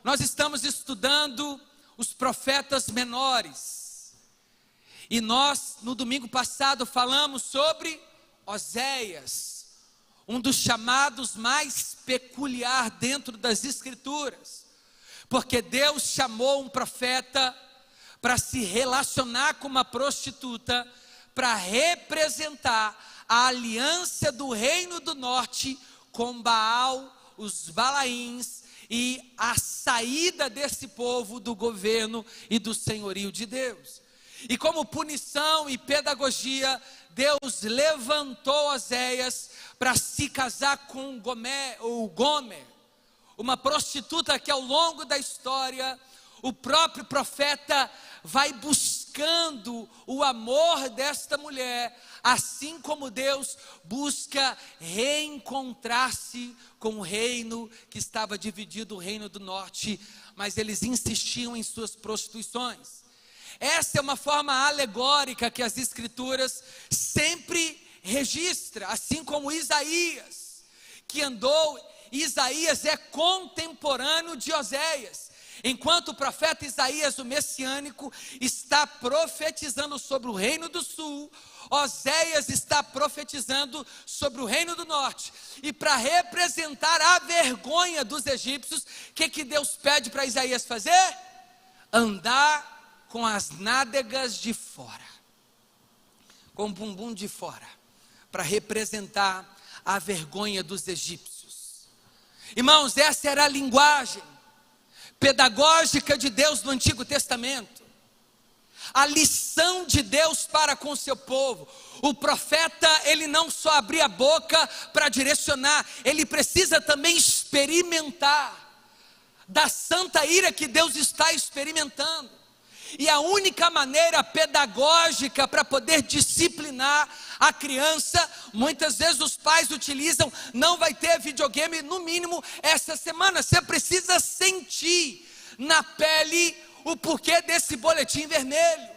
nós estamos estudando os profetas menores. E nós, no domingo passado, falamos sobre Oséias, um dos chamados mais peculiar dentro das Escrituras. Porque Deus chamou um profeta para se relacionar com uma prostituta, para representar a aliança do reino do norte com Baal, os Balaíns, e a saída desse povo do governo e do senhorio de Deus. E como punição e pedagogia, Deus levantou Oséias para se casar com Gomer, uma prostituta que ao longo da história, o próprio profeta vai buscando o amor desta mulher, assim como Deus busca reencontrar-se com o reino que estava dividido, o reino do norte, mas eles insistiam em suas prostituições. Essa é uma forma alegórica que as Escrituras sempre registram, assim como Isaías, que Isaías é contemporâneo de Oséias. Enquanto o profeta Isaías, o messiânico, está profetizando sobre o reino do sul, Oséias está profetizando sobre o reino do norte. E para representar a vergonha dos egípcios, o que Deus pede para Isaías fazer? Andar com as nádegas de fora, com o bumbum de fora, para representar a vergonha dos egípcios. Irmãos, essa era a linguagem pedagógica de Deus no Antigo Testamento, a lição de Deus para com o seu povo. O profeta, ele não só abria a boca para direcionar, ele precisa também experimentar da santa ira que Deus está experimentando. E a única maneira pedagógica para poder disciplinar a criança, muitas vezes os pais utilizam, não vai ter videogame no mínimo essa semana. Você precisa sentir na pele o porquê desse boletim vermelho.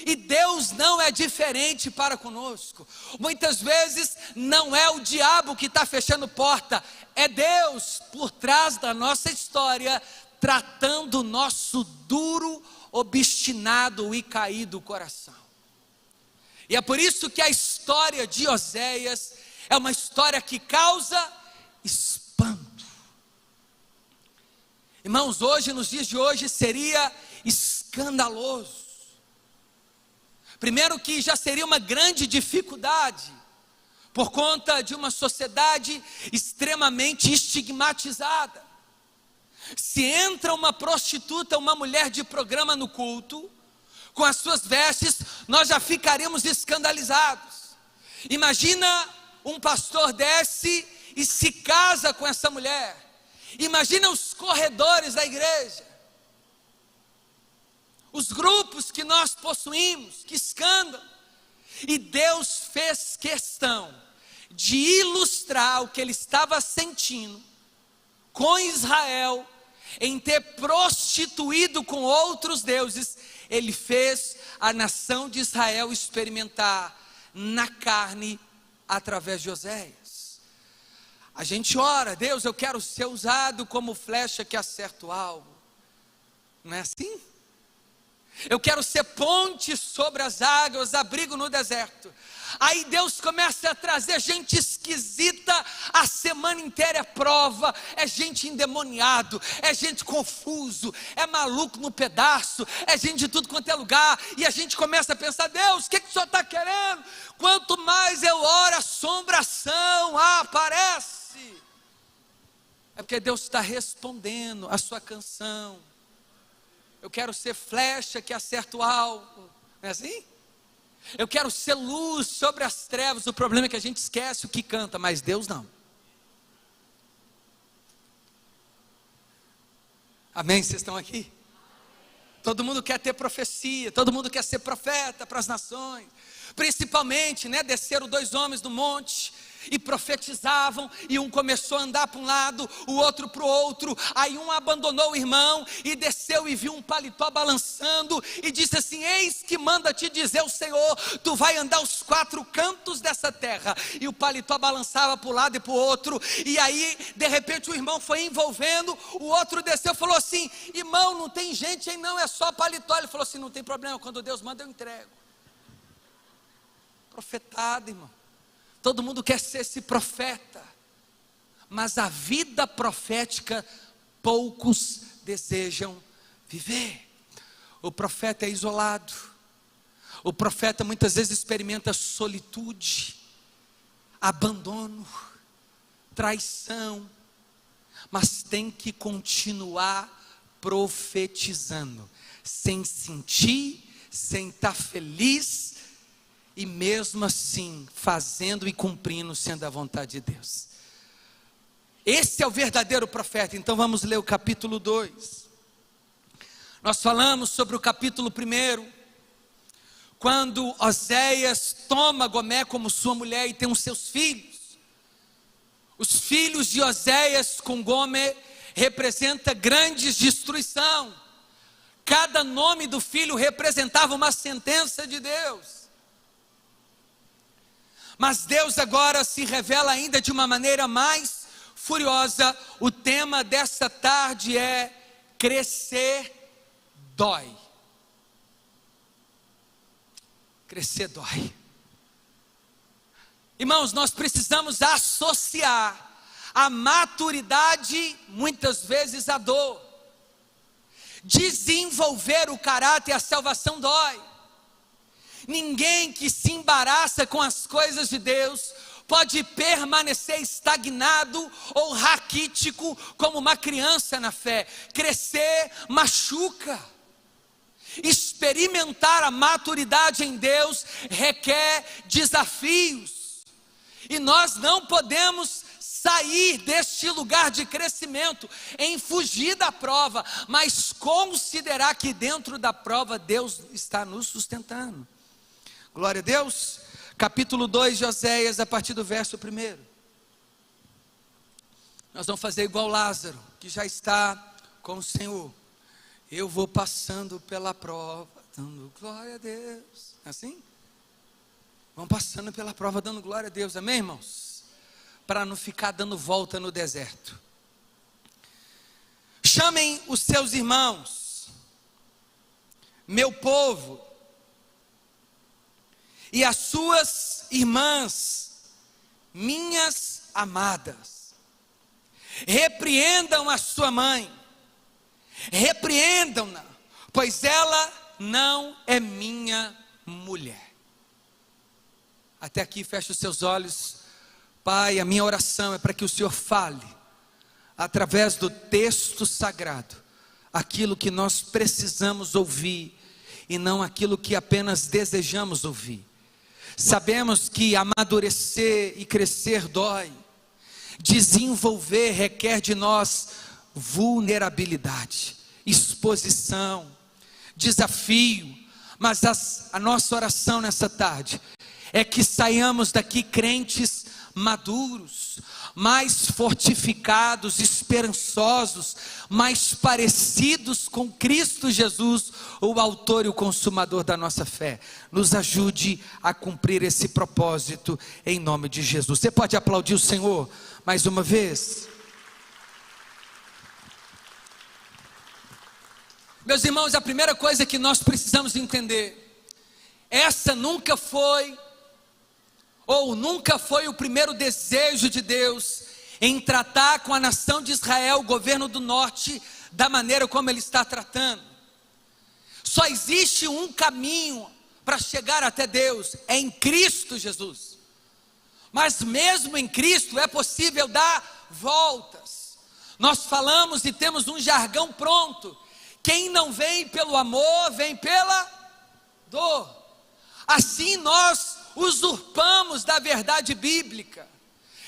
E Deus não é diferente para conosco. Muitas vezes não é o diabo que está fechando porta, é Deus por trás da nossa história, tratando o nosso duro, obstinado e caído coração. E é por isso que a história de Oséias é uma história que causa espanto. Irmãos, hoje, nos dias de hoje, seria escandaloso. Primeiro que já seria uma grande dificuldade, por conta de uma sociedade extremamente estigmatizada. Se entra uma prostituta, uma mulher de programa no culto, com as suas vestes, nós já ficaríamos escandalizados. Imagina um pastor desce e se casa com essa mulher. Imagina os corredores da igreja, os grupos que nós possuímos, que escândalo. E Deus fez questão de ilustrar o que ele estava sentindo com Israel, em ter prostituído com outros deuses. Ele fez a nação de Israel experimentar na carne através de Oséias. A gente ora, Deus, eu quero ser usado como flecha que acerta o alvo. Não é assim? Eu quero ser ponte sobre as águas, abrigo no deserto. Aí Deus começa a trazer gente esquisita, a semana inteira é prova, é gente endemoniado, é gente confuso, é maluco no pedaço, é gente de tudo quanto é lugar, e a gente começa a pensar, Deus, o que o Senhor está querendo? Quanto mais eu oro, assombração aparece. É porque Deus está respondendo a sua canção. Eu quero ser flecha que acerta o alvo, não é assim? Eu quero ser luz sobre as trevas. O problema é que a gente esquece o que canta, mas Deus não. Amém? Vocês estão aqui? Todo mundo quer ter profecia, todo mundo quer ser profeta para as nações. Principalmente, desceram 2 homens do monte e profetizavam, e um começou a andar para um lado, o outro para o outro. Aí um abandonou o irmão e desceu e viu um paletó balançando e disse assim: eis que manda te dizer o Senhor, tu vai andar os 4 cantos dessa terra. E o paletó balançava para um lado e para o outro, e aí de repente o irmão foi envolvendo, o outro desceu e falou assim: irmão, não tem gente aí não, é só paletó. Ele falou assim: não tem problema, quando Deus manda eu entrego. Profetado, irmão. Todo mundo quer ser esse profeta, mas a vida profética poucos desejam viver. O profeta é isolado, o profeta muitas vezes experimenta solitude, abandono, traição, mas tem que continuar profetizando, sem sentir, sem estar feliz, e mesmo assim, fazendo e cumprindo, sendo a vontade de Deus. Esse é o verdadeiro profeta. Então vamos ler o capítulo 2. Nós falamos sobre o capítulo 1, quando Oséias toma Gomé como sua mulher e tem os seus filhos. Os filhos de Oséias com Gomé representa grande destruição. Cada nome do filho representava uma sentença de Deus. Mas Deus agora se revela ainda de uma maneira mais furiosa. O tema dessa tarde é: crescer dói. Crescer dói. Irmãos, nós precisamos associar a maturidade muitas vezes à dor. Desenvolver o caráter e a salvação dói. Ninguém que se embaraça com as coisas de Deus pode permanecer estagnado ou raquítico como uma criança na fé. Crescer machuca. Experimentar a maturidade em Deus requer desafios. E nós não podemos sair deste lugar de crescimento em fugir da prova, mas considerar que dentro da prova Deus está nos sustentando. Glória a Deus. Capítulo 2 de Oséias, a partir do verso 1. Nós vamos fazer igual Lázaro, que já está com o Senhor. Eu vou passando pela prova, dando glória a Deus. Assim? Vamos passando pela prova, dando glória a Deus. Amém, irmãos? Para não ficar dando volta no deserto. Chamem os seus irmãos, meu povo, e as suas irmãs, minhas amadas. Repreendam a sua mãe, repreendam-na, pois ela não é minha mulher. Até aqui, feche os seus olhos. Pai, a minha oração é para que o Senhor fale, através do texto sagrado, aquilo que nós precisamos ouvir, e não aquilo que apenas desejamos ouvir. Sabemos que amadurecer e crescer dói. Desenvolver requer de nós vulnerabilidade, exposição, desafio. Mas a nossa oração nessa tarde é que saiamos daqui crentes maduros, mais fortificados, esperançosos, mais parecidos com Cristo Jesus, o autor e o consumador da nossa fé. Nos ajude a cumprir esse propósito em nome de Jesus. Você pode aplaudir o Senhor mais uma vez? Meus irmãos, a primeira coisa que nós precisamos entender: essa nunca foi o primeiro desejo de Deus em tratar com a nação de Israel, o governo do norte, da maneira como Ele está tratando. Só existe um caminho para chegar até Deus, é em Cristo Jesus. Mas mesmo em Cristo é possível dar voltas. Nós falamos e temos um jargão pronto: quem não vem pelo amor, vem pela dor. Assim nós usurpamos da verdade bíblica.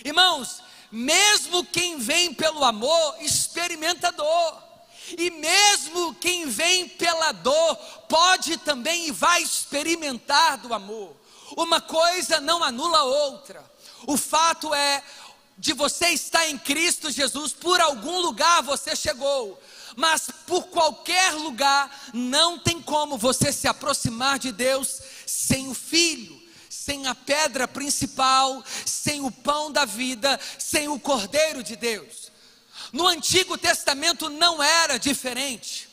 Irmãos, mesmo quem vem pelo amor experimenta dor, e mesmo quem vem pela dor pode também e vai experimentar do amor. Uma coisa não anula a outra. O fato é, de você estar em Cristo Jesus, por algum lugar você chegou, mas por qualquer lugar não tem como você se aproximar de Deus sem o Filho, sem a pedra principal, sem o pão da vida, sem o Cordeiro de Deus. No Antigo Testamento não era diferente.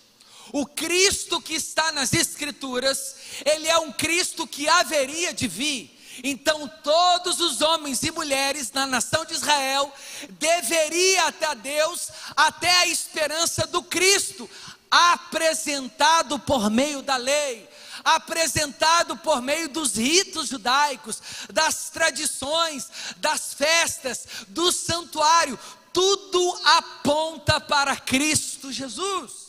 O Cristo que está nas Escrituras, ele é um Cristo que haveria de vir. Então todos os homens e mulheres na nação de Israel deveriam até a Deus, até a esperança do Cristo, apresentado por meio da lei, apresentado por meio dos ritos judaicos, das tradições, das festas, do santuário. Tudo aponta para Cristo Jesus.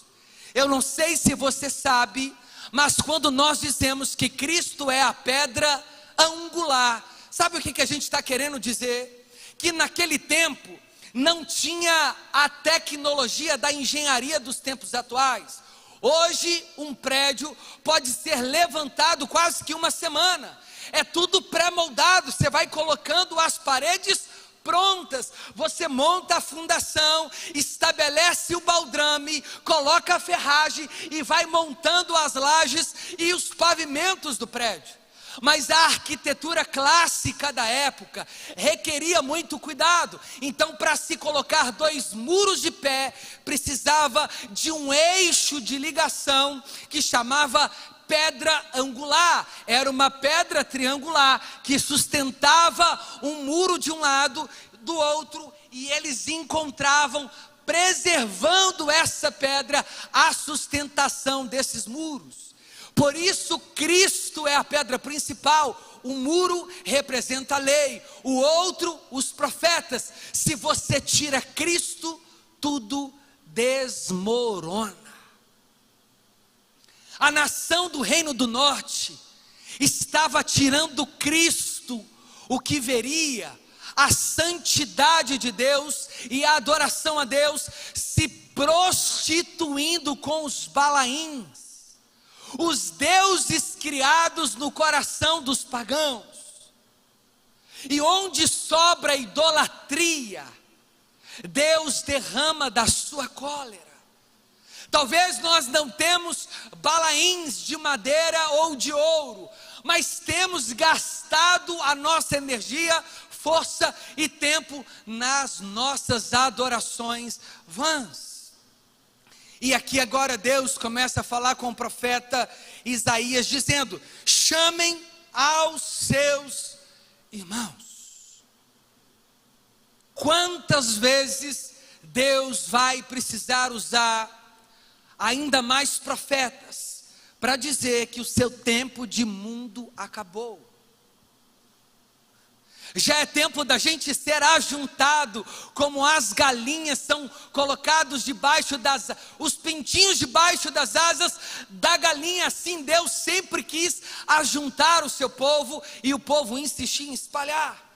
Eu não sei se você sabe, mas quando nós dizemos que Cristo é a pedra angular, sabe o que a gente está querendo dizer? Que naquele tempo não tinha a tecnologia da engenharia dos tempos atuais. Hoje um prédio pode ser levantado quase que uma semana, é tudo pré-moldado, você vai colocando as paredes prontas, você monta a fundação, estabelece o baldrame, coloca a ferragem e vai montando as lajes e os pavimentos do prédio. Mas a arquitetura clássica da época requeria muito cuidado. Então, para se colocar 2 muros de pé, precisava de um eixo de ligação que chamava pedra angular. Era uma pedra triangular que sustentava um muro de um lado, do outro, e eles encontravam, preservando essa pedra, a sustentação desses muros. Por isso Cristo é a pedra principal. O muro representa a lei, o outro os profetas. Se você tira Cristo, tudo desmorona. A nação do Reino do Norte estava tirando Cristo, o que veria, a santidade de Deus e a adoração a Deus, se prostituindo com os Balaíns, os deuses criados no coração dos pagãos. E onde sobra idolatria, Deus derrama da sua cólera. Talvez nós não temos Balaíns de madeira ou de ouro, mas temos gastado a nossa energia, força e tempo nas nossas adorações vãs. E aqui agora Deus começa a falar com o profeta Isaías, dizendo: chamem aos seus irmãos. Quantas vezes Deus vai precisar usar ainda mais profetas para dizer que o seu tempo de mundo acabou? Já é tempo da gente ser ajuntado, como as galinhas são colocados debaixo os pintinhos debaixo das asas da galinha. Assim Deus sempre quis ajuntar o seu povo, e o povo insistia em espalhar.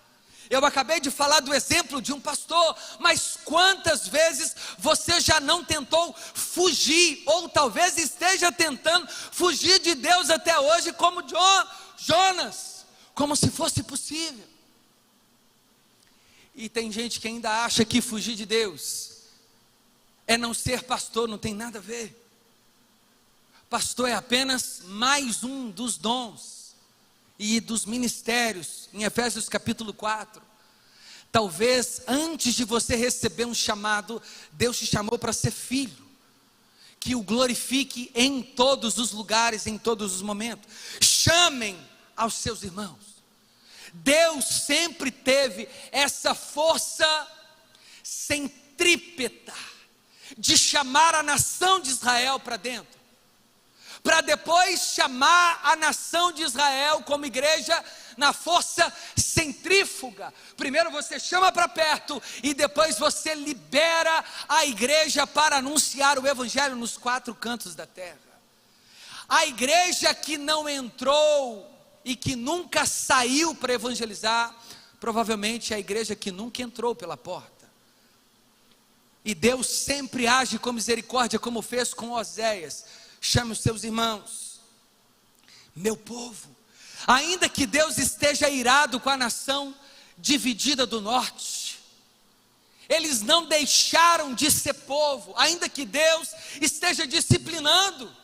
Eu acabei de falar do exemplo de um pastor, mas quantas vezes você já não tentou fugir, ou talvez esteja tentando fugir de Deus até hoje, como Jonas, como se fosse possível. E tem gente que ainda acha que fugir de Deus é não ser pastor. Não tem nada a ver. Pastor é apenas mais um dos dons e dos ministérios. Em Efésios capítulo 4, talvez antes de você receber um chamado, Deus te chamou para ser filho, que o glorifique em todos os lugares, em todos os momentos. Chamem aos seus irmãos. Deus sempre teve essa força centrípeta de chamar a nação de Israel para dentro, para depois chamar a nação de Israel como igreja na força centrífuga. Primeiro você chama para perto e depois você libera a igreja para anunciar o evangelho nos 4 cantos da terra. A igreja que não entrou e que nunca saiu para evangelizar, provavelmente é a igreja que nunca entrou pela porta. E Deus sempre age com misericórdia, como fez com Oséias. Chame os seus irmãos, meu povo. Ainda que Deus esteja irado com a nação dividida do norte. Eles não deixaram de ser povo, ainda que Deus esteja disciplinando.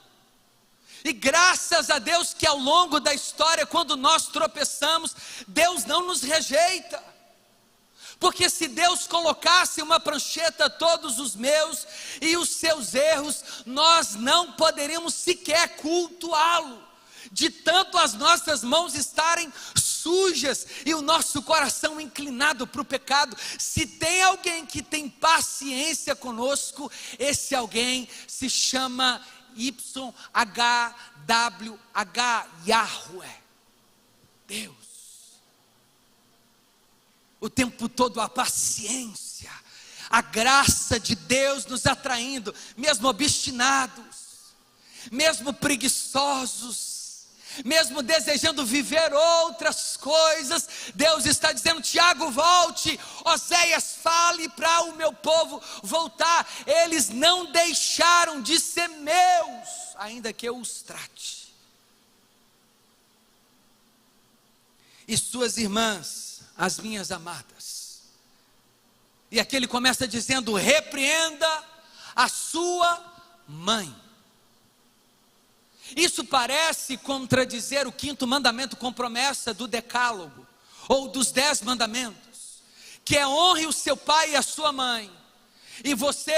E graças a Deus que ao longo da história, quando nós tropeçamos, Deus não nos rejeita. Porque se Deus colocasse uma prancheta a todos os meus e os seus erros, nós não poderíamos sequer cultuá-lo, de tanto as nossas mãos estarem sujas e o nosso coração inclinado para o pecado. Se tem alguém que tem paciência conosco, esse alguém se chama YHWH, Yahweh, Deus. O tempo todo a paciência, a graça de Deus nos atraindo, mesmo obstinados, mesmo preguiçosos, mesmo desejando viver outras coisas, Deus está dizendo: Tiago, volte, Oséias, fale para o meu povo voltar. Eles não deixaram de ser meus, ainda que eu os trate. E suas irmãs, as minhas amadas. E aqui ele começa dizendo: repreenda a sua mãe. Isso parece contradizer o 5º mandamento com promessa do decálogo, ou dos 10 mandamentos, que é: honre o seu pai e a sua mãe, e você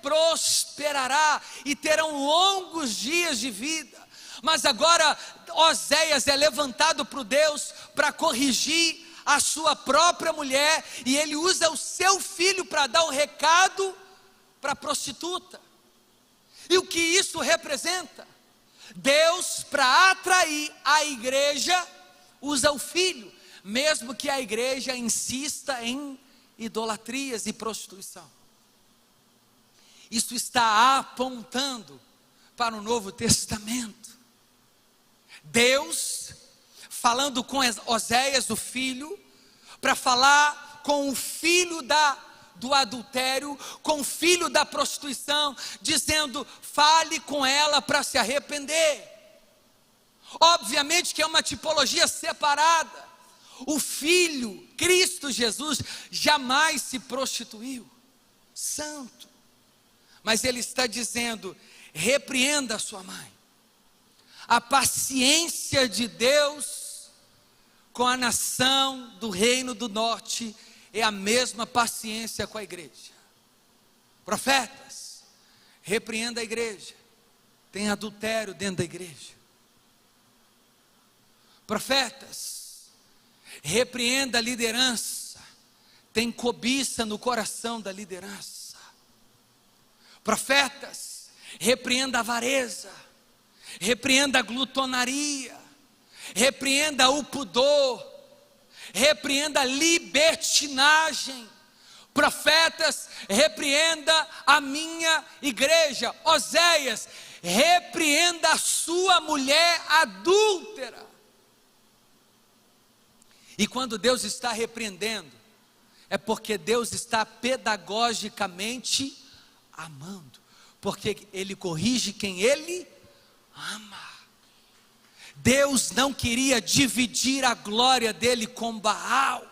prosperará, e terão longos dias de vida. Mas agora Oséias é levantado por Deus para corrigir a sua própria mulher, e ele usa o seu filho para dar o recado para a prostituta. E o que isso representa? Deus, para atrair a igreja, usa o filho, mesmo que a igreja insista em idolatrias e prostituição. Isso está apontando para o Novo Testamento. Deus falando com Oséias, o filho, para falar com o filho do adultério, com o filho da prostituição, dizendo: fale com ela para se arrepender. Obviamente que é uma tipologia separada. O filho, Cristo Jesus, jamais se prostituiu, santo. Mas ele está dizendo: repreenda a sua mãe. A paciência de Deus com a nação do reino do norte é a mesma paciência com a igreja. Profetas, repreenda a igreja. Tem adultério dentro da igreja. Profetas, repreenda a liderança. Tem cobiça no coração da liderança. Profetas, repreenda a avareza. Repreenda a glutonaria. Repreenda o pudor, repreenda a libertinagem. Profetas, repreenda a minha igreja. Oséias, repreenda a sua mulher adúltera. E quando Deus está repreendendo, é porque Deus está pedagogicamente amando, porque Ele corrige quem Ele ama. Deus não queria dividir a glória dele com Baal.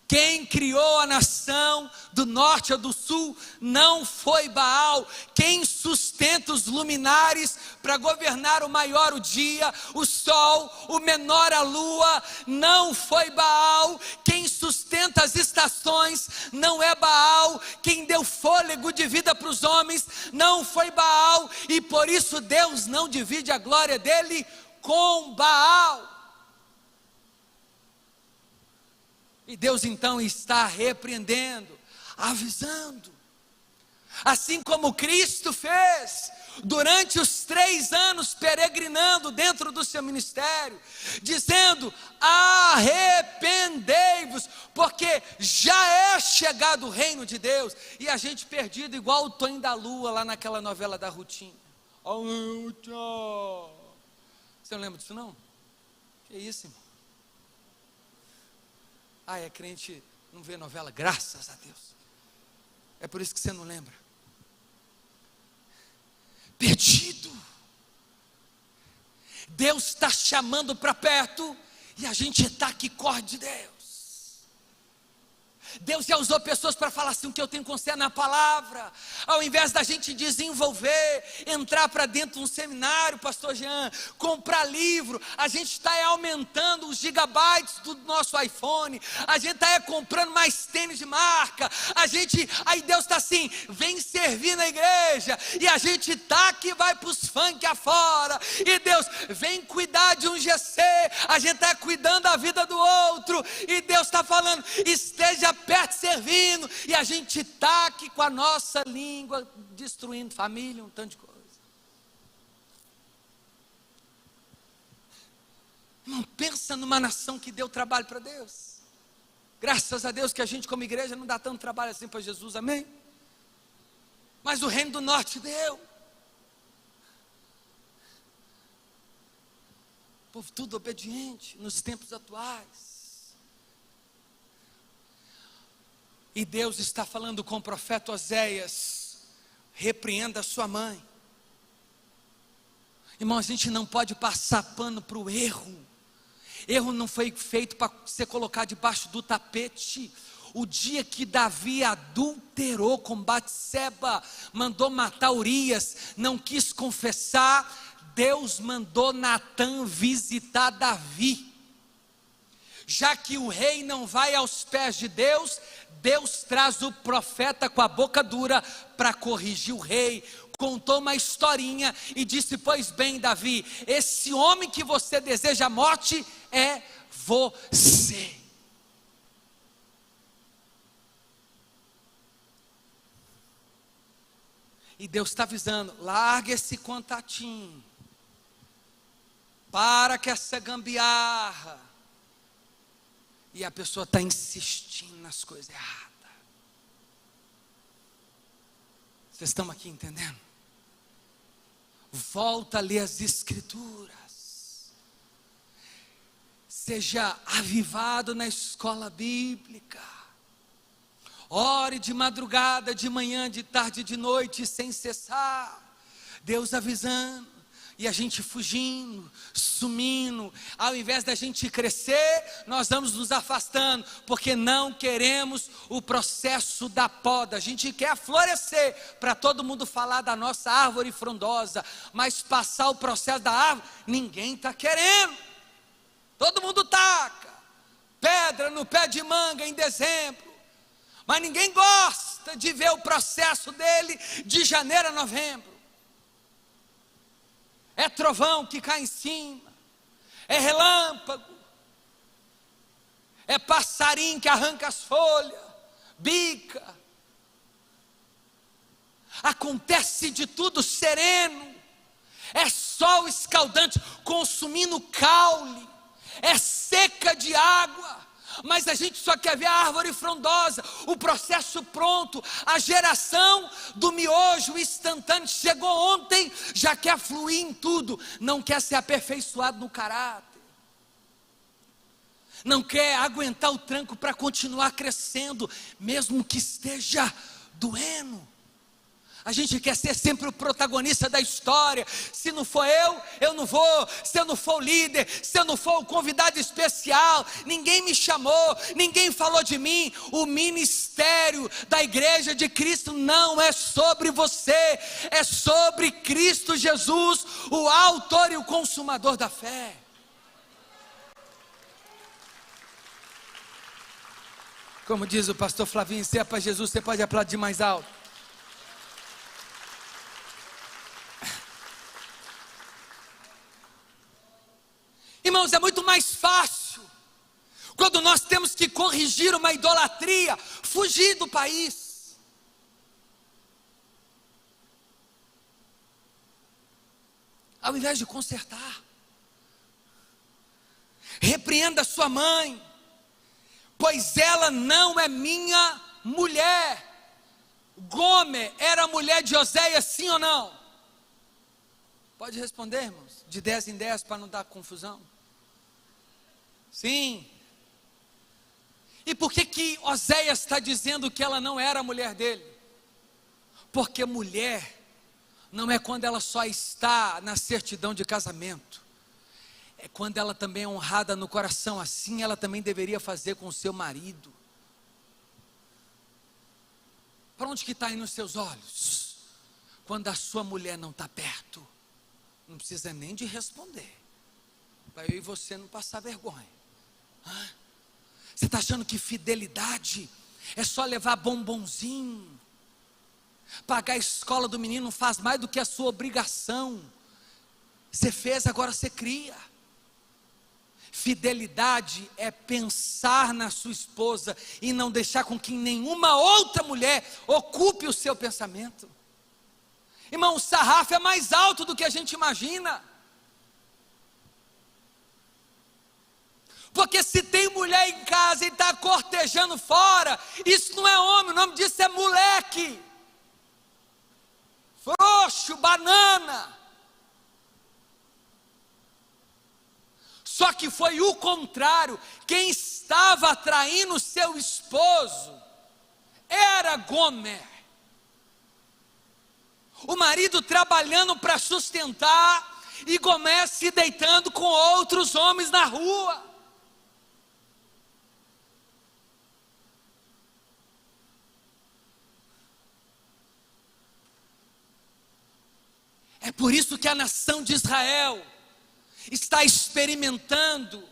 Quem criou a nação do norte ou do sul não foi Baal. Quem sustenta os luminares para governar o maior o dia, o sol, o menor a lua, não foi Baal. Quem sustenta as estações não é Baal. Quem deu fôlego de vida para os homens não foi Baal. E por isso Deus não divide a glória dele com Baal. E Deus então está repreendendo, avisando, assim como Cristo fez durante os 3 anos peregrinando dentro do seu ministério, dizendo: arrependei-vos, porque já é chegado o reino de Deus. E a gente perdido igual o Tonho da Lua lá naquela novela da Rutinha. Você não lembra disso não? Que isso, irmão? É crente, não vê novela, graças a Deus. É por isso que você não lembra. Perdido. Deus está chamando para perto e a gente está que corre de Deus. Deus já usou pessoas para falar assim: o que eu tenho com você é na palavra. Ao invés da gente desenvolver, entrar para dentro de um seminário, pastor Jean, comprar livro, a gente está aumentando os gigabytes do nosso iPhone, a gente está comprando mais tênis de marca, aí Deus está assim: vem servir na igreja, e a gente tá que vai para os funk afora, e Deus vem cuidar de um GC, a gente está cuidando da vida do outro, e Deus está falando: esteja perto servindo, e a gente está aqui com a nossa língua destruindo família, um tanto de coisa. Não pensa numa nação que deu trabalho para Deus. Graças a Deus que a gente como igreja não dá tanto trabalho assim para Jesus, amém? Mas o reino do norte deu. O povo tudo obediente nos tempos atuais. E Deus está falando com o profeta Oséias: repreenda a sua mãe. Irmão, a gente não pode passar pano para o erro. Erro não foi feito para ser colocado debaixo do tapete. O dia que Davi adulterou com Batseba, mandou matar Urias, não quis confessar, Deus mandou Natã visitar Davi. Já que o rei não vai aos pés de Deus, Deus traz o profeta com a boca dura para corrigir o rei. Contou uma historinha e disse: pois bem, Davi, esse homem que você deseja a morte é você. E Deus está avisando: larga esse contatinho, para com essa gambiarra. E a pessoa está insistindo nas coisas erradas. Vocês estão aqui entendendo? Volta a ler as escrituras. Seja avivado na escola bíblica. Ore de madrugada, de manhã, de tarde, de noite, sem cessar. Deus avisando. E a gente fugindo, sumindo. Ao invés da gente crescer, nós vamos nos afastando, porque não queremos o processo da poda. A gente quer florescer, para todo mundo falar da nossa árvore frondosa, mas passar o processo da árvore, ninguém está querendo. Todo mundo taca pedra no pé de manga em dezembro, mas ninguém gosta de ver o processo dele de janeiro a novembro. É trovão que cai em cima, é relâmpago, é passarinho que arranca as folhas, bica. Acontece de tudo sereno, é sol escaldante consumindo caule, é seca de água. Mas a gente só quer ver a árvore frondosa, o processo pronto, a geração do miojo instantâneo. Chegou ontem, já quer fluir em tudo, não quer ser aperfeiçoado no caráter, não quer aguentar o tranco para continuar crescendo, mesmo que esteja doendo. A gente quer ser sempre o protagonista da história. Se não for eu não vou. Se eu não for o líder, se eu não for o convidado especial, ninguém me chamou, ninguém falou de mim. O ministério da igreja de Cristo não é sobre você, é sobre Cristo Jesus, o autor e o consumador da fé. Como diz o pastor Flavinho, se é para Jesus, você pode aplaudir mais alto. Irmãos, é muito mais fácil, quando nós temos que corrigir uma idolatria, fugir do país. Ao invés de consertar. Repreenda sua mãe, pois ela não é minha mulher. Gomer era a mulher de Oséias, sim ou não? Pode responder, irmãos, de 10 em 10 para não dar confusão. Sim. E por que Oséias está dizendo que ela não era a mulher dele? Porque mulher não é quando ela só está na certidão de casamento, é quando ela também é honrada no coração. Assim ela também deveria fazer com o seu marido. Para onde que está indo os seus olhos? Quando a sua mulher não está perto, não precisa nem de responder, para eu e você não passar vergonha. Você está achando que fidelidade é só levar bombonzinho? Pagar a escola do menino não faz mais do que a sua obrigação. Você fez, agora você cria. Fidelidade é pensar na sua esposa e não deixar com que nenhuma outra mulher ocupe o seu pensamento. Irmão, o sarrafo é mais alto do que a gente imagina. Porque se tem mulher em casa e está cortejando fora, isso não é homem, o nome disso é moleque, frouxo, banana. Só que foi o contrário. Quem estava atraindo seu esposo era Gomer. O marido trabalhando para sustentar e Gomer se deitando com outros homens na rua. É por isso que a nação de Israel está experimentando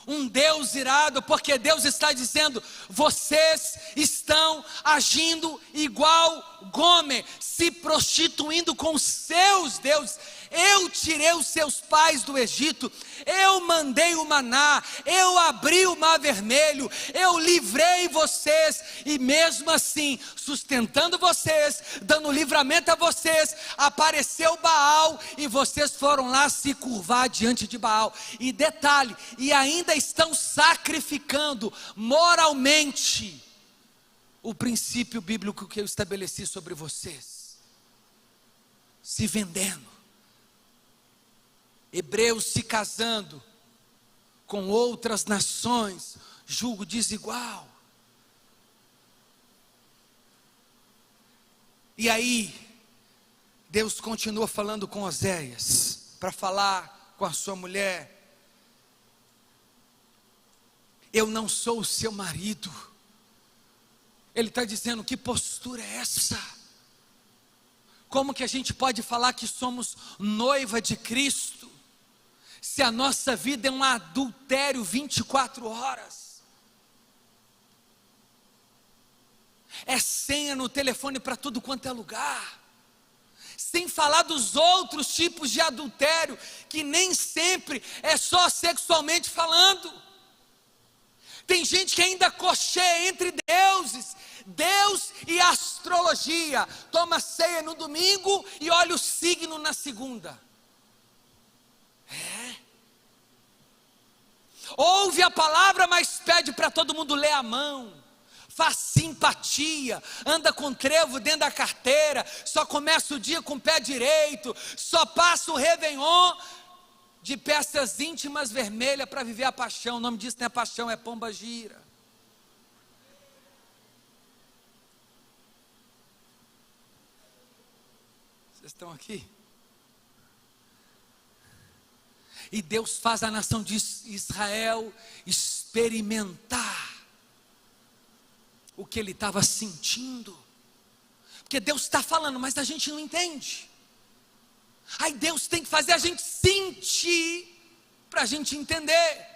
um Deus irado, porque Deus está dizendo: vocês estão agindo igual Gomer, se prostituindo com seus deuses. Eu tirei os seus pais do Egito, eu mandei o maná, eu abri o mar vermelho, eu livrei vocês, e mesmo assim, sustentando vocês, dando livramento a vocês, apareceu Baal, e vocês foram lá se curvar diante de Baal. E detalhe, e ainda estão sacrificando moralmente o princípio bíblico que eu estabeleci sobre vocês, se vendendo. Hebreus se casando com outras nações, julgo desigual. E aí, Deus continua falando com Oséias, para falar com a sua mulher: eu não sou o seu marido. Ele está dizendo: que postura é essa? Como que a gente pode falar que somos noiva de Cristo, se a nossa vida é um adultério 24 horas? É senha no telefone para tudo quanto é lugar. Sem falar dos outros tipos de adultério, que nem sempre é só sexualmente falando. Tem gente que ainda cocheia entre deuses, Deus e astrologia. Toma ceia no domingo e olha o signo na segunda. Ouve a palavra, mas pede para todo mundo ler a mão. Faz simpatia, anda com trevo dentro da carteira, só começa o dia com o pé direito, só passa o Réveillon de peças íntimas vermelhas para viver a paixão. O nome disso não é paixão, é pomba gira. Vocês estão aqui? E Deus faz a nação de Israel experimentar o que ele estava sentindo. Porque Deus está falando, mas a gente não entende. Aí Deus tem que fazer a gente sentir, para a gente entender.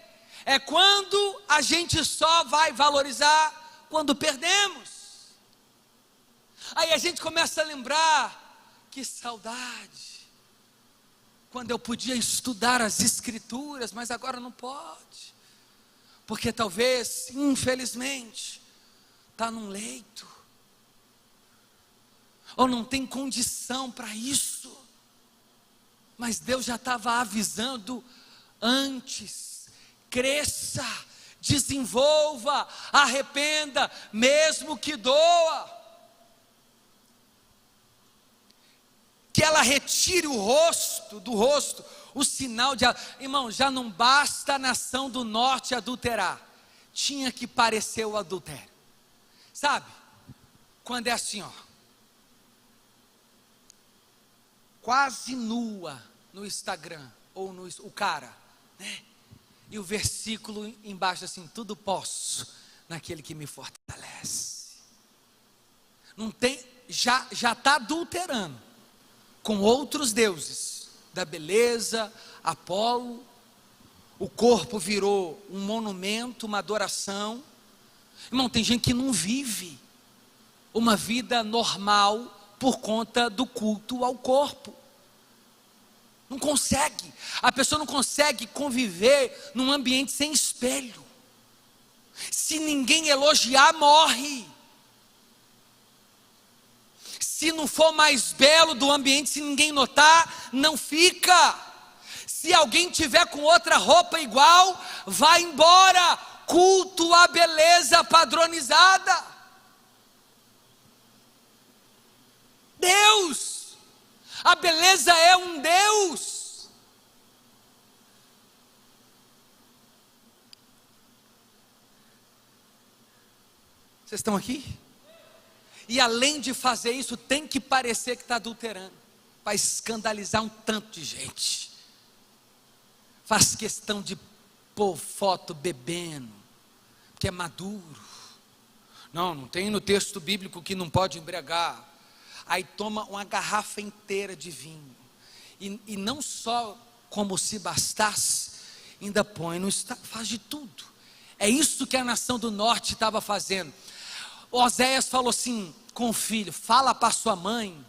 É quando a gente só vai valorizar quando perdemos. Aí a gente começa a lembrar: que saudade, quando eu podia estudar as escrituras, mas agora não pode, porque talvez, infelizmente, está num leito, ou não tem condição para isso. Mas Deus já estava avisando antes: cresça, desenvolva, arrependa, mesmo que doa. Que ela retire o rosto, o sinal de... Irmão, já não basta a nação do norte adulterar, tinha que parecer o adultério. Sabe, quando é assim, ó, quase nua no Instagram, ou o cara, né? E o versículo embaixo assim: tudo posso naquele que me fortalece. não tem, já está adulterando com outros deuses, da beleza, Apolo, o corpo virou um monumento, uma adoração. Irmão, tem gente que não vive uma vida normal por conta do culto ao corpo. Não consegue. A pessoa não consegue conviver num ambiente sem espelho. Se ninguém elogiar, morre. Se não for mais belo do ambiente, se ninguém notar, não fica. Se alguém tiver com outra roupa igual, vai embora. Culto à beleza padronizada. Deus, a beleza é um Deus. Vocês estão aqui? E além de fazer isso, tem que parecer que está adulterando, para escandalizar um tanto de gente. Faz questão de pôr foto bebendo, porque é maduro. Não tem no texto bíblico que não pode embriagar. Aí toma uma garrafa inteira de vinho, e não só como se bastasse, ainda põe no estado, faz de tudo. É isso que a nação do norte estava fazendo. Oséias falou assim com o filho: fala para sua mãe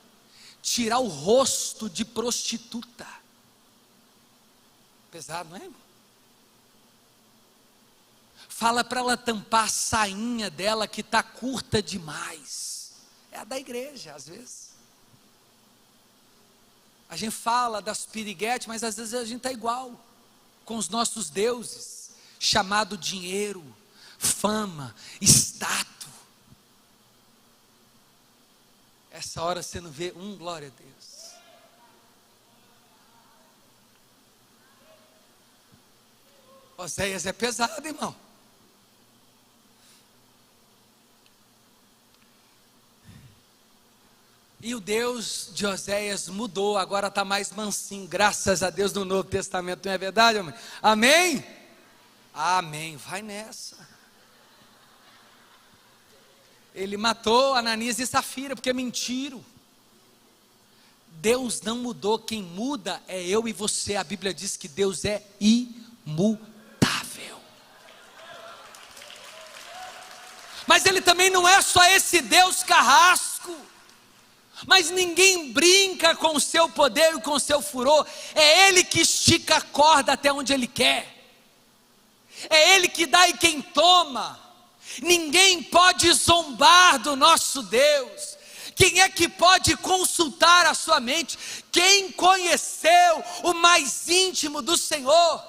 tirar o rosto de prostituta. Pesado, não é, irmão? Fala para ela tampar a sainha dela que está curta demais. É a da igreja, às vezes. A gente fala das piriguetes, mas às vezes a gente está igual com os nossos deuses, chamado dinheiro, fama, status. Essa hora você não vê glória a Deus. Oséias é pesado, irmão. E o Deus de Oséias mudou, agora está mais mansinho, graças a Deus no Novo Testamento, não é verdade, amém? Amém? Amém, vai nessa. Ele matou Ananias e Safira, porque mentiram. Deus não mudou, quem muda é eu e você. A Bíblia diz que Deus é imutável. Mas Ele também não é só esse Deus carrasco. Mas ninguém brinca com o seu poder e com o seu furor. É Ele que estica a corda até onde Ele quer. É Ele que dá e quem toma. Ninguém pode zombar do nosso Deus. Quem é que pode consultar a sua mente? Quem conheceu o mais íntimo do Senhor?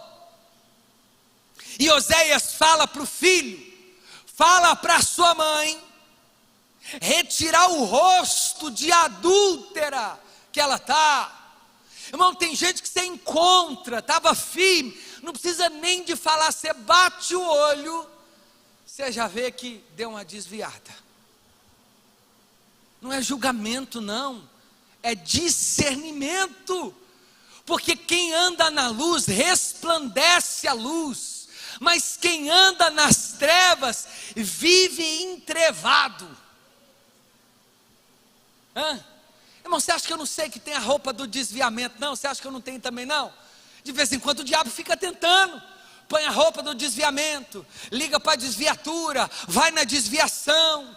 E Oséias fala para o filho, fala para sua mãe, retirar o rosto de adúltera que ela está. Irmão, tem gente que você encontra, estava firme, não precisa nem de falar, você bate o olho, você já vê que deu uma desviada. Não é julgamento não, é discernimento, porque quem anda na luz resplandece a luz, mas quem anda nas trevas vive entrevado. Irmão, você acha que eu não sei que tem a roupa do desviamento? Não, você acha que eu não tenho também não? De vez em quando o diabo fica tentando. Põe a roupa do desviamento, liga para a desviatura, vai na desviação.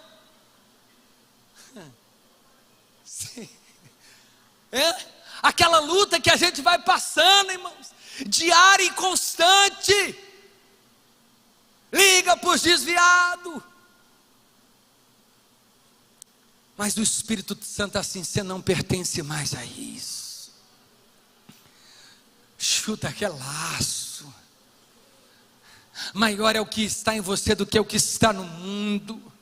Sim. Aquela luta que a gente vai passando, irmãos, diária e constante. Liga para os desviados. Mas o Espírito Santo assim, você não pertence mais a isso. Chuta aquele laço. Maior é o que está em você do que o que está no mundo.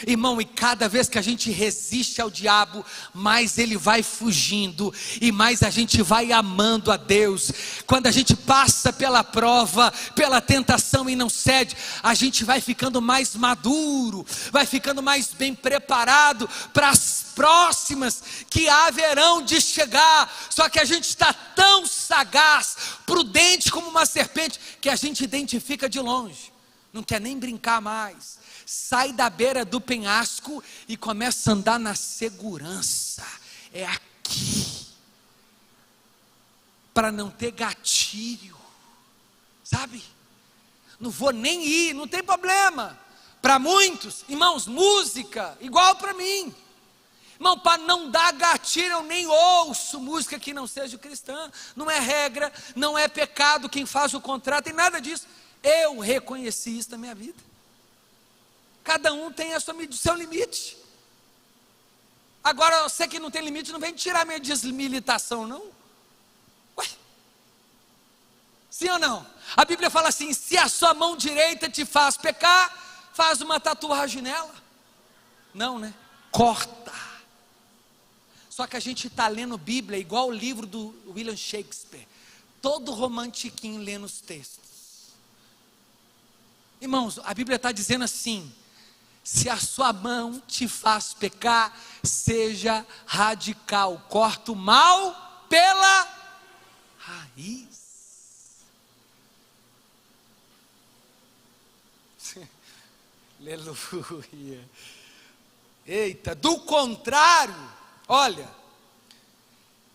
Irmão, e cada vez que a gente resiste ao diabo, mais ele vai fugindo, e mais a gente vai amando a Deus. Quando a gente passa pela prova, pela tentação e não cede, a gente vai ficando mais maduro, vai ficando mais bem preparado para as próximas que haverão de chegar. Só que a gente está tão sagaz, prudente como uma serpente, que a gente identifica de longe, não quer nem brincar mais. sai da beira do penhasco e começa a andar na segurança. É aqui, para não ter gatilho, sabe? Não vou nem ir, não tem problema. Para muitos, irmãos, música, igual para mim. Irmão, para não dar gatilho, eu nem ouço música que não seja cristã. Não é regra, não é pecado quem faz o contrato, tem nada disso. Eu reconheci isso na minha vida. Cada um tem o seu limite. Agora, você que não tem limite, não vem tirar minha desmilitação, não. Ué? Sim ou não? A Bíblia fala assim: se a sua mão direita te faz pecar, faz uma tatuagem nela. Não, né? Corta. Só que a gente está lendo Bíblia igual o livro do William Shakespeare, todo romantiquinho lendo os textos. Irmãos, a Bíblia está dizendo assim: se a sua mão te faz pecar, seja radical, corta o mal pela raiz. Aleluia. Eita, do contrário, olha,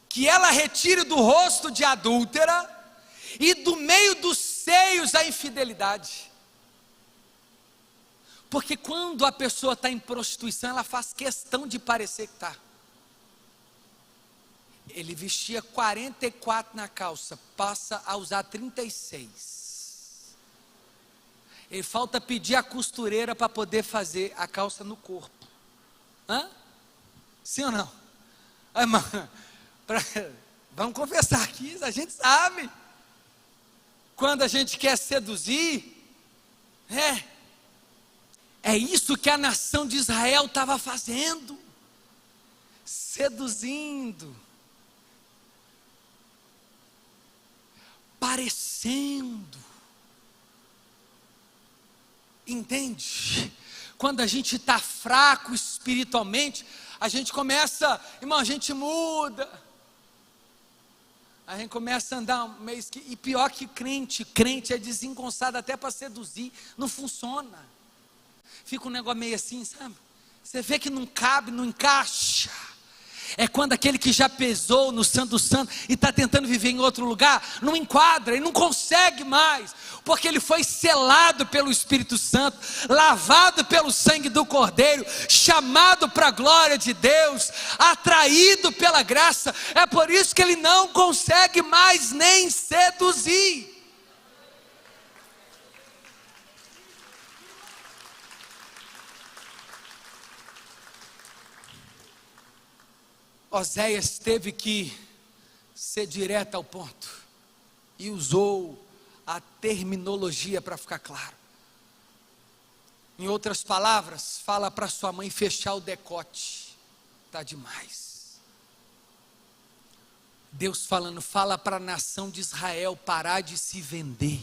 que ela retire do rosto de adúltera e do meio dos seios a infidelidade. Porque quando a pessoa está em prostituição, ela faz questão de parecer que está. Ele vestia 44 na calça, passa a usar 36. Ele falta pedir a costureira para poder fazer a calça no corpo. Hã? Sim ou não? Vamos confessar aqui, a gente sabe. Quando a gente quer seduzir, é isso que a nação de Israel estava fazendo, seduzindo, parecendo. Entende? Quando a gente está fraco espiritualmente, a gente começa, irmão, a gente muda, a gente começa a andar meio esquisito. E pior que crente é desengonçado até para seduzir, não funciona. Fica um negócio meio assim, sabe? Você vê que não cabe, não encaixa. É quando aquele que já pesou no Santo dos Santos e está tentando viver em outro lugar, não enquadra, ele não consegue mais, porque ele foi selado pelo Espírito Santo, lavado pelo sangue do Cordeiro, chamado para a glória de Deus, atraído pela graça. É por isso que ele não consegue mais nem seduzir. Oséias teve que ser direto ao ponto e usou a terminologia para ficar claro. Em outras palavras, fala para sua mãe fechar o decote, está demais. Deus falando, fala para a nação de Israel parar de se vender,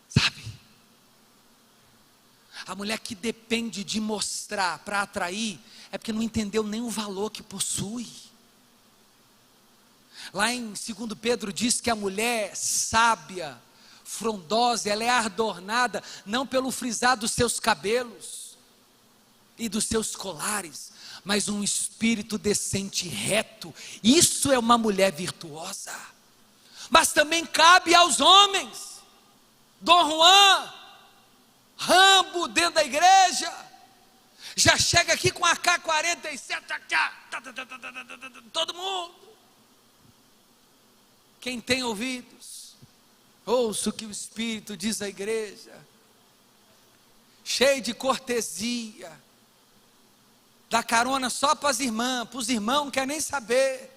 sabe? A mulher que depende de mostrar para atrair, é porque não entendeu nem o valor que possui. Lá em 2 Pedro diz que a mulher sábia, frondosa, ela é adornada não pelo frisar dos seus cabelos e dos seus colares, mas um espírito decente e reto. Isso é uma mulher virtuosa. Mas também cabe aos homens. Dom Juan, Rambo dentro da igreja, já chega aqui com a AK-47, todo mundo. Quem tem ouvidos, ouça o que o Espírito diz à igreja. Cheio de cortesia, dá carona só para as irmãs, para os irmãos não quer nem saber.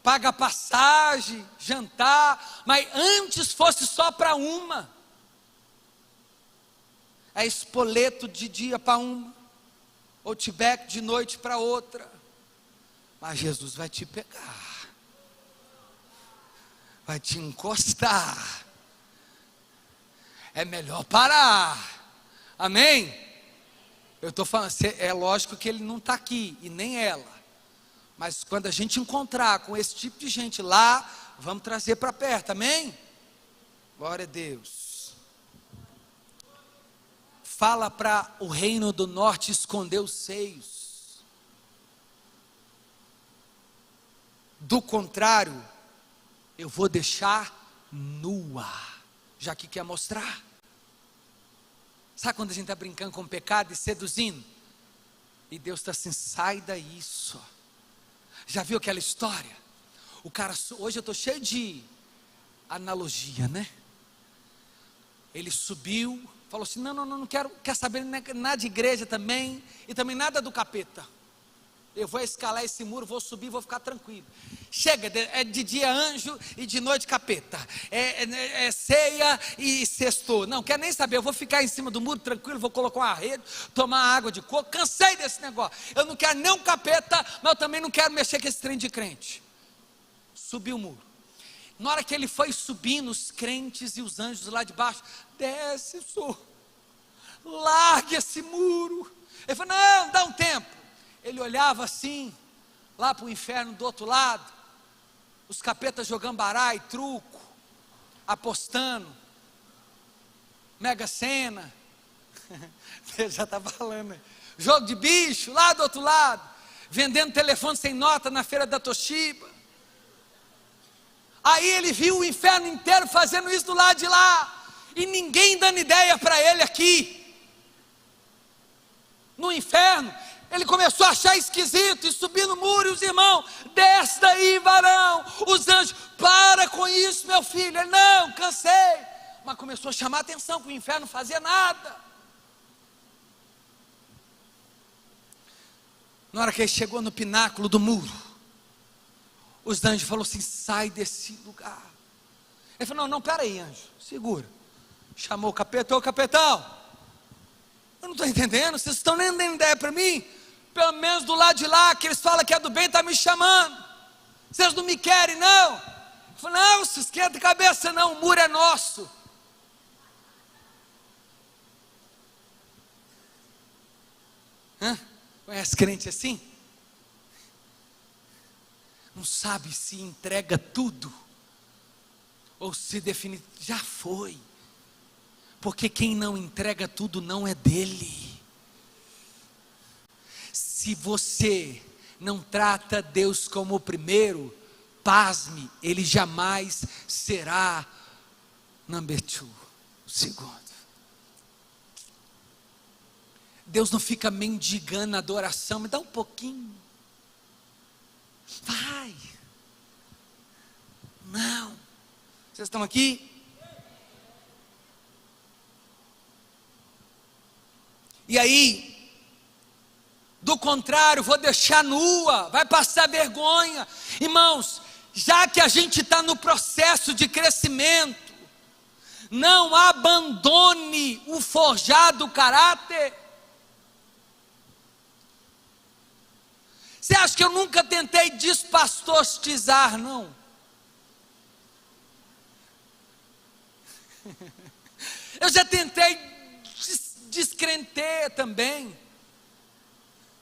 Paga passagem, jantar, mas antes fosse só para uma. É espoleto de dia para uma, outback de noite para outra. Mas Jesus vai te pegar, vai te encostar. É melhor parar. Amém? Eu estou falando, é lógico que ele não está aqui, e nem ela. Mas quando a gente encontrar com esse tipo de gente lá, vamos trazer para perto, amém? Glória a Deus. fala para o reino do norte esconder os seios. Do contrário, eu vou deixar nua, já que quer mostrar. Sabe quando a gente está brincando com o pecado e seduzindo? E Deus está assim, sai daí só. Já viu aquela história? O cara, hoje eu estou cheio de analogia, né? Ele subiu, falou assim, não quer saber nada de igreja também, e também nada do capeta. Eu vou escalar esse muro, vou subir, vou ficar tranquilo. Chega, é de dia anjo e de noite capeta. É ceia e sextou. Não, quero nem saber, eu vou ficar em cima do muro tranquilo, vou colocar uma rede, tomar água de coco. Cansei desse negócio. Eu não quero nem um capeta, mas eu também não quero mexer com esse trem de crente. Subiu o muro. Na hora que ele foi subindo, os crentes e os anjos lá de baixo, desce, senhor, largue esse muro. Ele falou, não, dá um tempo. Ele olhava assim, lá para o inferno do outro lado, os capetas jogando baralho, truco, apostando, Mega Sena, ele já está falando, jogo de bicho, lá do outro lado, vendendo telefone sem nota na feira da Toshiba. Aí ele viu o inferno inteiro fazendo isso do lado de lá, e ninguém dando ideia para ele aqui, no inferno. Ele começou a achar esquisito e subir no muro, e os irmãos, desce daí, varão. Os anjos, para com isso, meu filho. Ele, não, cansei. Mas começou a chamar a atenção, que o inferno não fazia nada. Na hora que ele chegou no pináculo do muro, os anjos falaram assim, sai desse lugar. Ele falou, não, peraí, anjo, segura. Chamou o capeta, ô capetão, eu não estou entendendo, vocês estão nem dando ideia para mim? Pelo menos do lado de lá, que eles falam que é do bem, está me chamando. Vocês não me querem, não? Eu falei, não, se esquenta a cabeça não, o muro é nosso. Conhece crente assim? Não sabe se entrega tudo, ou se define, já foi. Porque quem não entrega tudo não é dele. Se você não trata Deus como o primeiro, pasme, Ele jamais será number two, o segundo. Deus não fica mendigando a adoração, me dá um pouquinho, vai, não, vocês estão aqui? E aí, do contrário, vou deixar nua, vai passar vergonha. Irmãos, já que a gente está no processo de crescimento, não abandone o forjado caráter. Você acha que eu nunca tentei despastostizar, não? Eu já tentei descrenter também,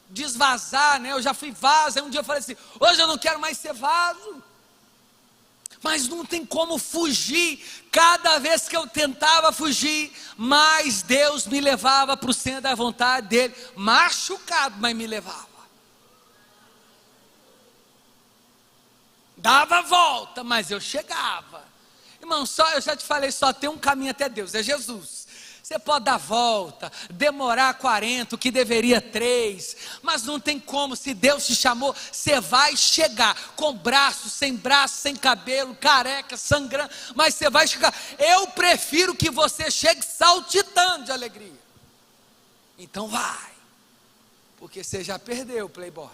desvazar, né? Eu já fui vaso, aí um dia eu falei assim, hoje eu não quero mais ser vaso, mas não tem como fugir. Cada vez que eu tentava fugir, mais Deus me levava para o centro da vontade dele, machucado, mas me levava, dava a volta, mas eu chegava. Irmão, eu já te falei, só tem um caminho até Deus, é Jesus. Você pode dar volta, demorar 40, o que deveria 3, mas não tem como. Se Deus te chamou, você vai chegar, com braço, sem cabelo, careca, sangrando, mas você vai chegar. Eu prefiro que você chegue saltitando de alegria. Então vai, porque você já perdeu, playboy.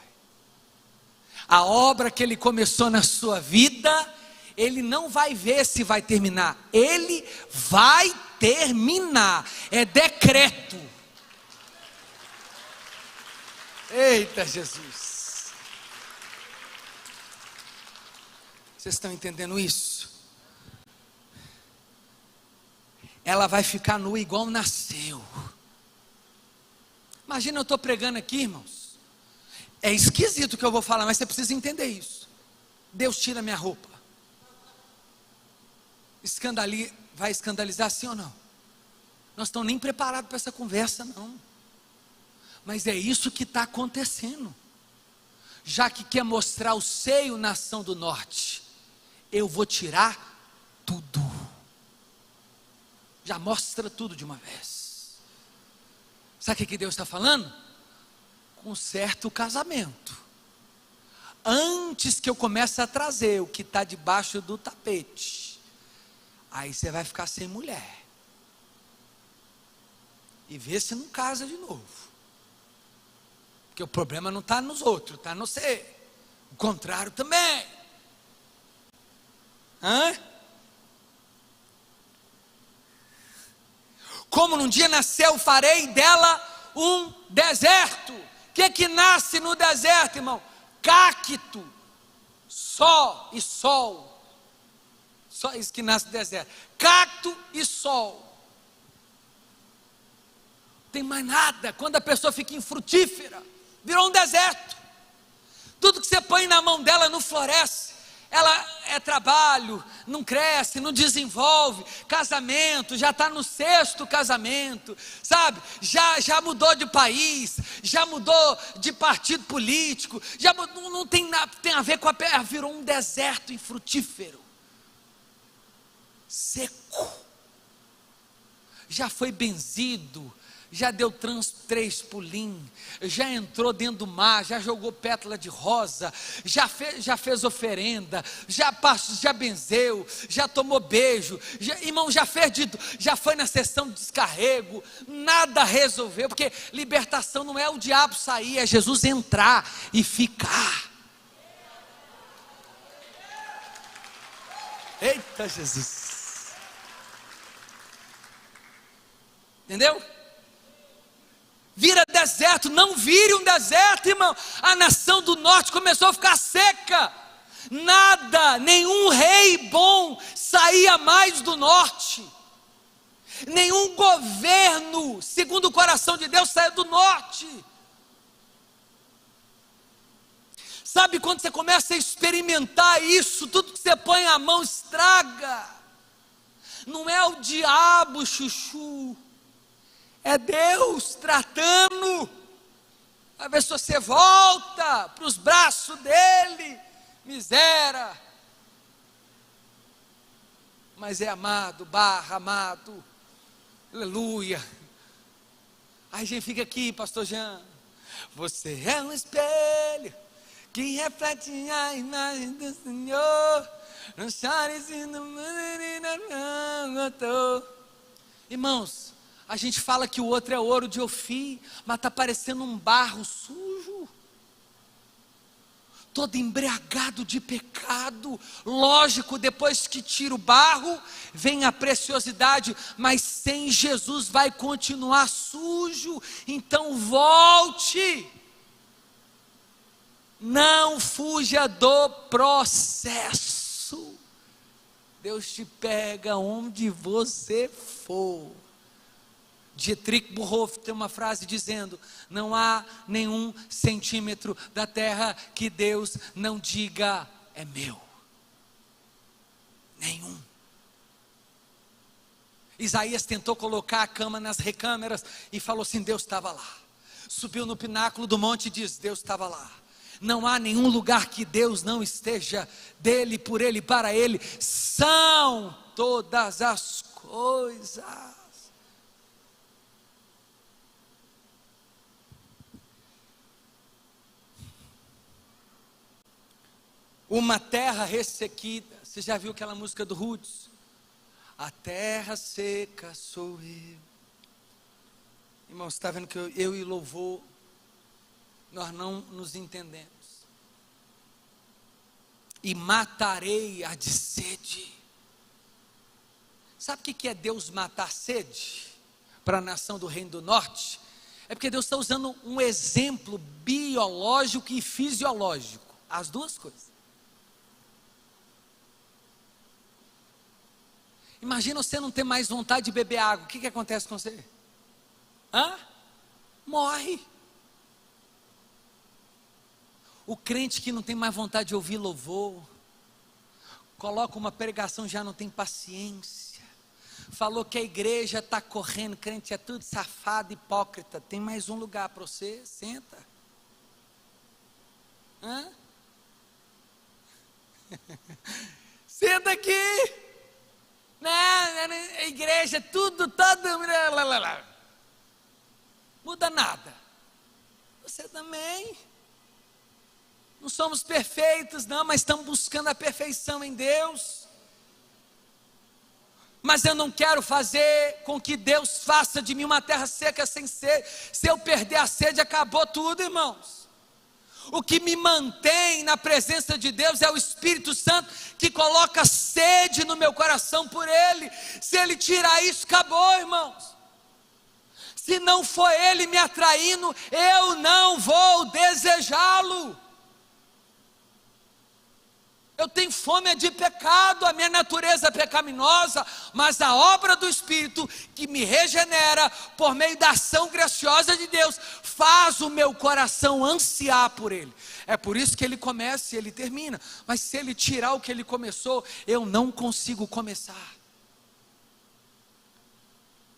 A obra que Ele começou na sua vida, Ele não vai ver se vai terminar, Ele vai terminar, é decreto. Eita Jesus, vocês estão entendendo isso? Ela vai ficar nua igual nasceu. Imagina, eu estou pregando aqui, irmãos, é esquisito o que eu vou falar, mas você precisa entender isso. Deus tira minha roupa, vai escandalizar sim ou não? Nós estamos nem preparados para essa conversa, não. Mas é isso que está acontecendo. Já que quer mostrar o seio nação do norte, eu vou tirar tudo. Já mostra tudo de uma vez. Sabe o que Deus está falando? Conserta o casamento. Antes que eu comece a trazer o que está debaixo do tapete, aí você vai ficar sem mulher. E vê se não casa de novo. Porque o problema não está nos outros, está no você. O contrário também. Como num dia nasceu, farei dela um deserto. O que nasce no deserto, irmão? Cacto, só e sol. Só isso que nasce no deserto. Cacto e sol. Não tem mais nada. Quando a pessoa fica infrutífera, virou um deserto. Tudo que você põe na mão dela não floresce. Ela é trabalho, não cresce, não desenvolve. Casamento, já está no 6º casamento, sabe? Já mudou de país, já mudou de partido político, já mudou, não tem nada, tem a ver com virou um deserto infrutífero, seco. Já foi benzido, já deu 3 pulinhos, já entrou dentro do mar, já jogou pétala de rosa, já fez oferenda, já benzeu, já tomou beijo, irmão, já fez já foi na sessão de descarrego, nada resolveu, porque libertação não é o diabo sair, é Jesus entrar e ficar. Eita Jesus, entendeu? Vira deserto, não vire um deserto, irmão. A nação do norte começou a ficar seca. Nada, nenhum rei bom saía mais do norte. Nenhum governo, segundo o coração de Deus, saía do norte. Sabe quando você começa a experimentar isso, tudo que você põe a mão estraga. Não é o diabo, chuchu. É Deus tratando. A ver se você volta para os braços dele. Miséria. Mas é amado, amado. Aleluia. Aí a gente fica aqui, pastor Jean. Você é um espelho que reflete a imagem do Senhor. Não chores e não. Irmãos, a gente fala que o outro é ouro de Ofir, mas está parecendo um barro sujo, todo embriagado de pecado. Lógico, depois que tira o barro, vem a preciosidade, mas sem Jesus vai continuar sujo. Então volte, não fuja do processo. Deus te pega onde você for. Dietrich Bonhoeffer tem uma frase dizendo: não há nenhum centímetro da terra que Deus não diga é meu. Nenhum. Isaías tentou colocar a cama nas recâmeras e falou assim: Deus estava lá. Subiu no pináculo do monte e diz: Deus estava lá. Não há nenhum lugar que Deus não esteja. Dele, por Ele, para Ele são todas as coisas. Uma terra ressequida. Você já viu aquela música do Roots? A terra seca sou eu. Irmão, você está vendo que eu e louvor, nós não nos entendemos. E matarei a de sede. Sabe o que é Deus matar sede para a nação do Reino do Norte? É porque Deus está usando um exemplo biológico e fisiológico. As duas coisas. Imagina você não ter mais vontade de beber água. O que acontece com você? Morre. O crente que não tem mais vontade de ouvir louvor, coloca uma pregação, já não tem paciência. falou que a igreja está correndo, crente é tudo safado, hipócrita. Tem mais um lugar para você, senta. Hã? Senta aqui. A igreja, tudo, todo. Muda nada. Você também. Não somos perfeitos, não, mas estamos buscando a perfeição em Deus. Mas eu não quero fazer com que Deus faça de mim uma terra seca sem sede. Se eu perder a sede, acabou tudo, irmãos. O que me mantém na presença de Deus é o Espírito Santo, que coloca sede no meu coração por Ele. Se Ele tirar isso, acabou, irmãos. Se não for Ele me atraindo, eu não vou desejá-lo. Eu tenho fome de pecado, a minha natureza é pecaminosa, mas a obra do Espírito que me regenera por meio da ação graciosa de Deus, faz o meu coração ansiar por Ele. É por isso que Ele começa e Ele termina, mas se Ele tirar o que Ele começou, eu não consigo começar.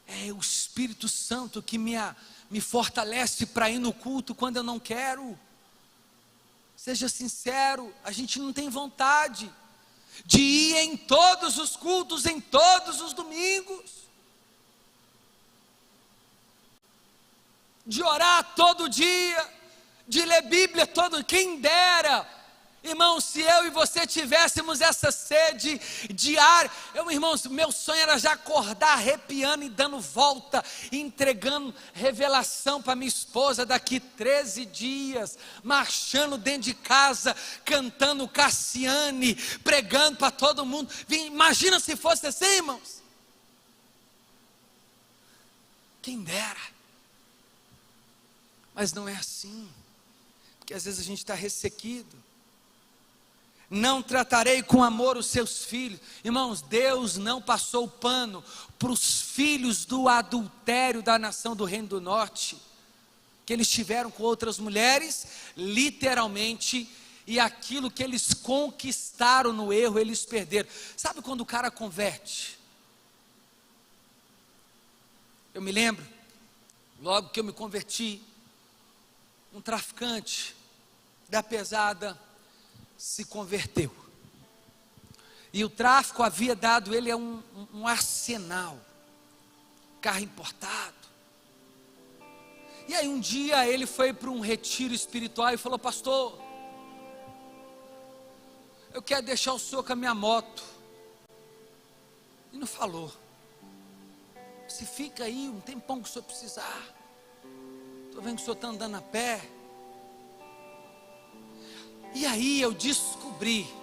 É o Espírito Santo que me fortalece para ir no culto quando eu não quero. Seja sincero, a gente não tem vontade de ir em todos os cultos, em todos os domingos, de orar todo dia, de ler Bíblia todo, quem dera. Irmãos, se eu e você tivéssemos essa sede diária, irmãos, meu sonho era já acordar arrepiando e dando volta, e entregando revelação para minha esposa daqui 13 dias, marchando dentro de casa, cantando Cassiane, pregando para todo mundo. Imagina se fosse assim, irmãos. Quem dera. Mas não é assim, porque às vezes a gente está ressequido. Não tratarei com amor os seus filhos. Irmãos, Deus não passou o pano para os filhos do adultério da nação do Reino do Norte, que eles tiveram com outras mulheres, literalmente, e aquilo que eles conquistaram no erro, eles perderam. Sabe quando o cara converte? Eu me lembro, logo que eu me converti, um traficante da pesada se converteu, e o tráfico havia dado ele um arsenal, carro importado. E aí um dia ele foi para um retiro espiritual e falou: pastor, eu quero deixar o senhor com a minha moto. E não falou: se fica aí um tempão que o senhor precisar, estou vendo que o senhor está andando a pé. E aí eu descobri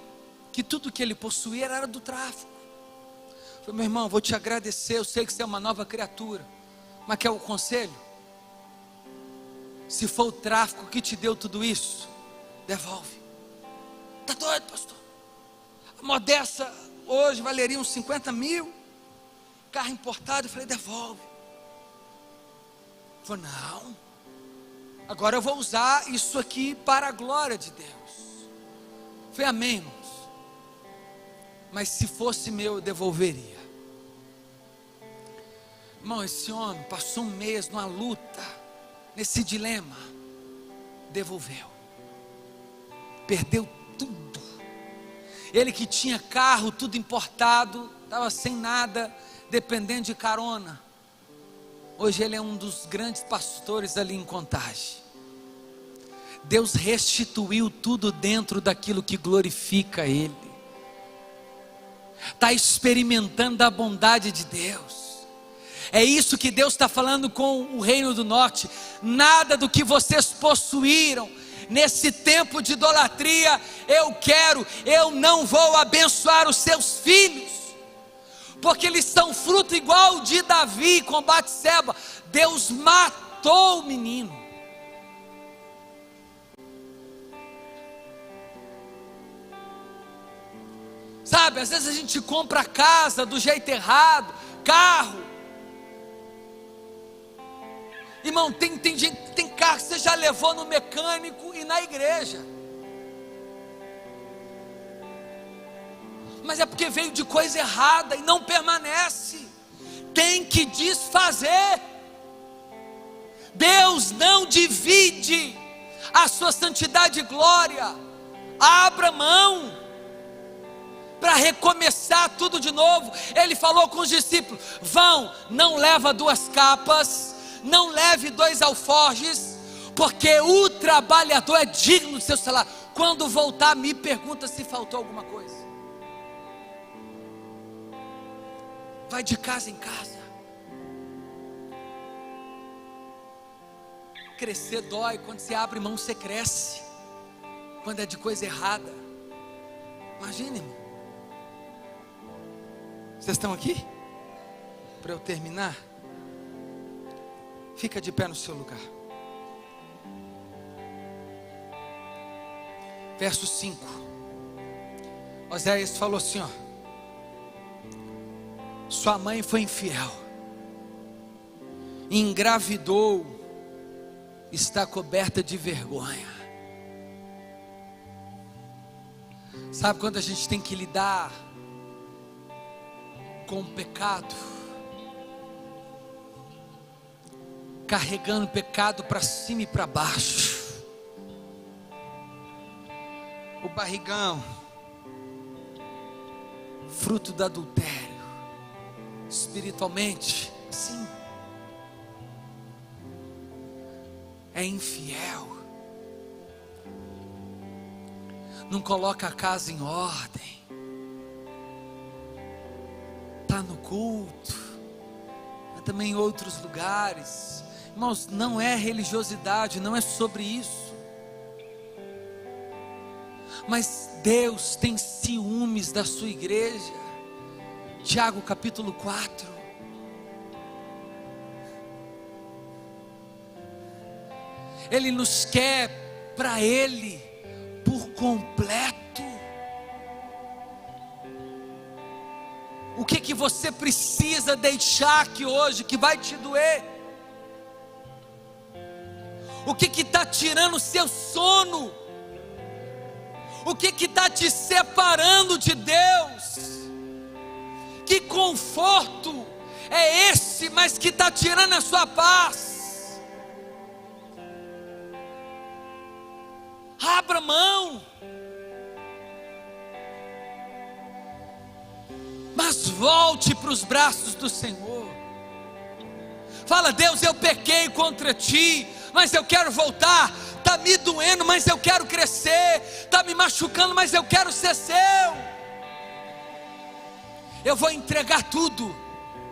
que tudo que ele possuía era do tráfico. Eu falei: meu irmão, vou te agradecer, eu sei que você é uma nova criatura, mas quer o conselho? Se for o tráfico que te deu tudo isso, devolve. Está doido, pastor? A moto dessa hoje valeria uns 50 mil, carro importado. Eu falei: devolve. Ele falou: não, agora eu vou usar isso aqui para a glória de Deus. Eu falei: amém, irmãos. Mas se fosse meu, eu devolveria. Irmão, esse homem passou um mês numa luta, nesse dilema, devolveu, perdeu tudo. Ele que tinha carro, tudo importado, estava sem nada, dependendo de carona. Hoje ele é um dos grandes pastores ali em Contagem. Deus restituiu tudo dentro daquilo que glorifica Ele. Está experimentando a bondade de Deus. É isso que Deus está falando com o Reino do Norte. Nada do que vocês possuíram nesse tempo de idolatria eu não vou abençoar os seus filhos, porque eles são fruto igual de Davi com Batseba. Deus matou o menino. Sabe, às vezes a gente compra casa do jeito errado, carro. Irmão, tem carro que você já levou no mecânico e na igreja, mas é porque veio de coisa errada e não permanece. tem que desfazer. Deus não divide a sua santidade e glória. Abra mão para recomeçar tudo de novo. Ele falou com os discípulos: vão, não leva 2 capas, não leve 2 alforjes, porque o trabalhador é digno do seu salário. Quando voltar, me pergunta se faltou alguma coisa. Vai de casa em casa. Crescer dói. Quando você abre mão, você cresce. Quando é de coisa errada. Imagine, irmão. Vocês estão aqui? Para eu terminar, fica de pé no seu lugar. Verso 5. Oséias falou assim, ó: sua mãe foi infiel, engravidou, está coberta de vergonha. Sabe quando a gente tem que lidar com o pecado, carregando o pecado para cima e para baixo, o barrigão, fruto do adultério, espiritualmente, sim, é infiel, não coloca a casa em ordem, está no culto, mas também em outros lugares. Irmãos, não é religiosidade, não é sobre isso, mas Deus tem ciúmes da sua igreja. Tiago capítulo 4, Ele nos quer para Ele por completo. O que você precisa deixar aqui hoje que vai te doer? O que está tirando o seu sono? O que está te separando de Deus? Que conforto é esse, mas que está tirando a sua paz? Abra mão. Mas volte para os braços do Senhor. Fala: Deus, eu pequei contra ti, mas eu quero voltar. Está me doendo, mas eu quero crescer. Está me machucando, mas eu quero ser seu. Eu vou entregar tudo.